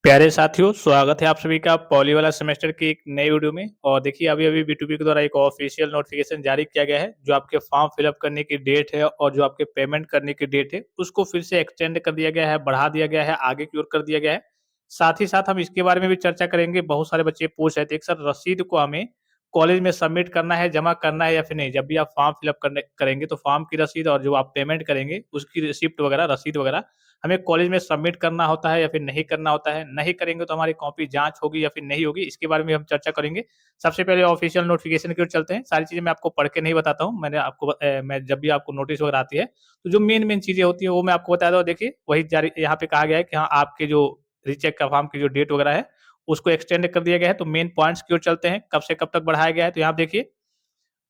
प्यारे साथियों, स्वागत है आप सभी का पॉली वाला सेमेस्टर की एक नई वीडियो में। और देखिए अभी-अभी B2B के द्वारा एक ऑफिशियल नोटिफिकेशन जारी किया गया है, जो आपके फॉर्म फिल अप करने की डेट है और जो आपके पेमेंट करने की डेट है, उसको फिर से एक्सटेंड कर दिया गया है, बढ़ा दिया गया है, आगे की ओर कर दिया गया है। साथ ही साथ हम इसके बारे में भी चर्चा करेंगे। बहुत सारे बच्चे पूछ रहे थे कि सर रसीद को हमें कॉलेज में सबमिट करना है, जमा करना है या फिर नहीं? जब भी आप फॉर्म फिल अप करने करेंगे तो फॉर्म की रसीद और जो आप पेमेंट करेंगे, उसकी रिसिप्ट वगैरह, रसीद वगैरह हमें कॉलेज में सबमिट करना होता है या फिर नहीं करना होता है? नहीं करेंगे तो हमारी कॉपी जाँच होगी या फिर नहीं होगी? इसके बारे में हम चर्चा करेंगे। सबसे पहले ऑफिशियल नोटिफ़िकेशन की ओर चलते हैं। सारी चीज़ें मैं आपको पढ़ के नहीं बताता हूँ। मैं जब भी आपको नोटिस वगैरह आती है, तो जो मेन-मेन चीज़ें होती हैं वो मैं आपको बताता हूँ। देखिए, वही जारी यहाँ पे कहा गया है कि हाँ, आपके जो रीचेक का फॉर्म की जो डेट वगैरह है, उसको एक्सटेंड कर दिया गया है। तो मेन पॉइंट्स की ओर चलते हैं, कब से कब तक बढ़ाया गया है? तो यहाँ देखिए,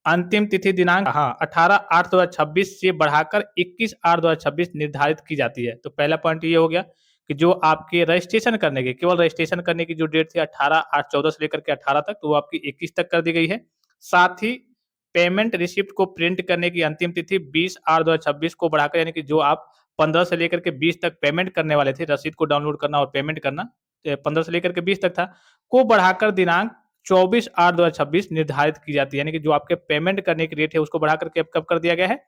अंतिम तिथि दिनांक 18/8/2026 से बढ़ाकर 21/8/2026 निर्धारित की जाती है। तो पहला पॉइंट ये हो गया कि जो आपके रजिस्ट्रेशन करने की, केवल रजिस्ट्रेशन करने की जो डेट थी 18/8/14 से लेकर के 18 तक, तो वो आपकी 21 तक कर दी गई है। साथ ही पेमेंट रिसिप्ट को प्रिंट करने की अंतिम तिथि 20/8/2026 को बढ़ाकर, यानी कि जो आप 15 से लेकर के 20 तक पेमेंट करने वाले थे, रसीद को डाउनलोड करना और पेमेंट करना, 15 से लेकर के 20 तक था, को बढ़ाकर दिनांक 24/8/2026 निर्धारित की जाती है। यानी कि जो आपके पेमेंट करने की डेट है, उसको बढ़ा करके अब कब कर दिया गया है?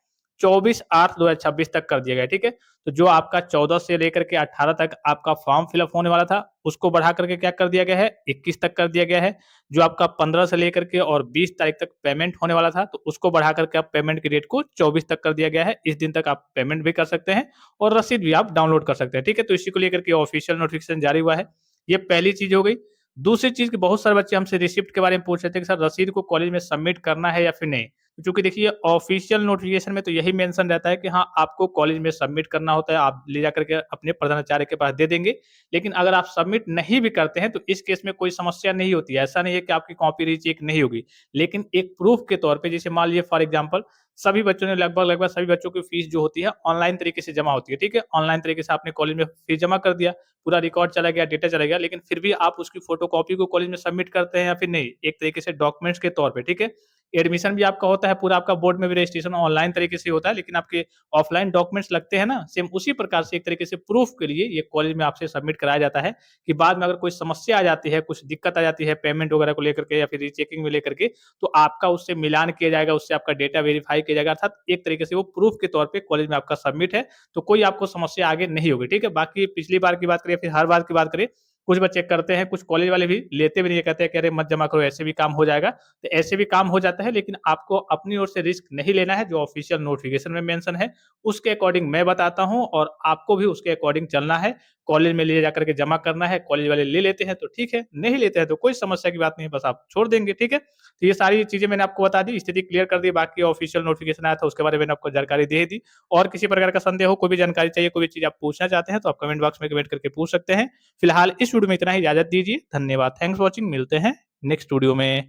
24/8/2026 तक कर दिया गया है, ठीक है? तो जो आपका 14 से लेकर के 18 तक आपका फॉर्म फिल अप होने वाला था, उसको बढ़ा करके क्या कर दिया गया है? 21 तक कर दिया गया है। जो आपका 15 से लेकर के और 20 तारीख तक पेमेंट होने वाला था, तो उसको बढ़ा करके अब पेमेंट की डेट को 24 तक कर दिया गया है। इस दिन तक आप पेमेंट भी कर सकते हैं और रसीद भी आप डाउनलोड कर सकते हैं, ठीक है? तो इसी को लेकर के ऑफिशियल नोटिफिकेशन जारी हुआ है। ये पहली चीज़ हो गई। दूसरी चीज़ कि बहुत सारे बच्चे हमसे रिसिप्ट के बारे में पूछ रहे थे कि सर रसीद को कॉलेज में सबमिट करना है या फिर नहीं? क्योंकि देखिए ऑफिशियल नोटिफिकेशन में तो यही मेंशन रहता है कि हाँ, आपको कॉलेज में सबमिट करना होता है, आप ले जाकर के अपने प्रधानाचार्य के पास दे देंगे। लेकिन अगर आप सबमिट नहीं भी करते हैं तो इस केस में कोई समस्या नहीं होती है। ऐसा नहीं है कि आपकी कॉपी रीचेक नहीं होगी। लेकिन एक प्रूफ के तौर पे, जैसे मान लीजिए फॉर एग्जांपल सभी बच्चों ने, लगभग-लगभग सभी बच्चों की फीस जो होती है ऑनलाइन तरीके से जमा होती है, ठीक है? ऑनलाइन तरीके से आपने कॉलेज में फीस जमा कर दिया, पूरा रिकॉर्ड चला गया, डेटा चला गया, लेकिन फिर भी आप उसकी फोटोकॉपी को कॉलेज में सबमिट करते हैं या फिर नहीं? एक तरीके से डॉक्यूमेंट्स के तौर पे, ठीक है? एडमिशन भी आपका होता है, पूरा आपका बोर्ड में भी रजिस्ट्रेशन ऑनलाइन तरीके से होता है, लेकिन आपके ऑफलाइन डॉक्यूमेंट्स लगते हैं ना, सेम उसी प्रकार से एक तरीके से प्रूफ के लिए ये कॉलेज में आपसे सबमिट कराया जाता है कि बाद में अगर कोई समस्या आ जाती है, कुछ दिक्कत आ जाती है पेमेंट वगैरह को लेकर के या फिर रीचेकिंग में लेकर के, तो आपका उससे मिलान किया जाएगा, उससे आपका डेटा वेरीफाई किया जाएगा, अर्थात एक तरीके से वो प्रूफ के तौर पे कॉलेज में आपका सबमिट है, तो कोई आपको समस्या आगे नहीं होगी, ठीक है? बाकी पिछली बार की बात करें, फिर हर बार की बात करें, कुछ बच्चे करते हैं, कुछ कॉलेज वाले भी लेते भी नहीं है, कहते हैं कि अरे मत जमा करो, ऐसे भी काम हो जाएगा। तो ऐसे भी काम हो जाता है, लेकिन आपको अपनी ओर से रिस्क नहीं लेना है, जो ऑफिशियल नोटिफिकेशन में मेंशन है, उसके अकॉर्डिंग मैं बताता हूँ और आपको भी उसके अकॉर्डिंग चलना है। कॉलेज में ले जाकर के जमा करना है, कॉलेज वाले ले लेते हैं तो ठीक है, नहीं लेते हैं तो कोई समस्या की बात नहीं है, बस आप छोड़ देंगे, ठीक है? तो ये सारी चीज़ें मैंने आपको बता दी, स्थिति क्लियर कर दी, बाकी ऑफिशियल नोटिफिकेशन आया था उसके बारे में मैंने आपको जानकारी दे दी। और किसी प्रकार का संदेह हो, कोई भी जानकारी चाहिए, कोई भी चीज़ आप पूछना चाहते हैं, तो आप कमेंट बॉक्स में कमेंट करके पूछ सकते हैं। फिलहाल इस वीडियो में इतना ही, इजाज़त दीजिए। धन्यवाद, थैंक्स फॉर वॉचिंग, मिलते हैं नेक्स्ट वीडियो में।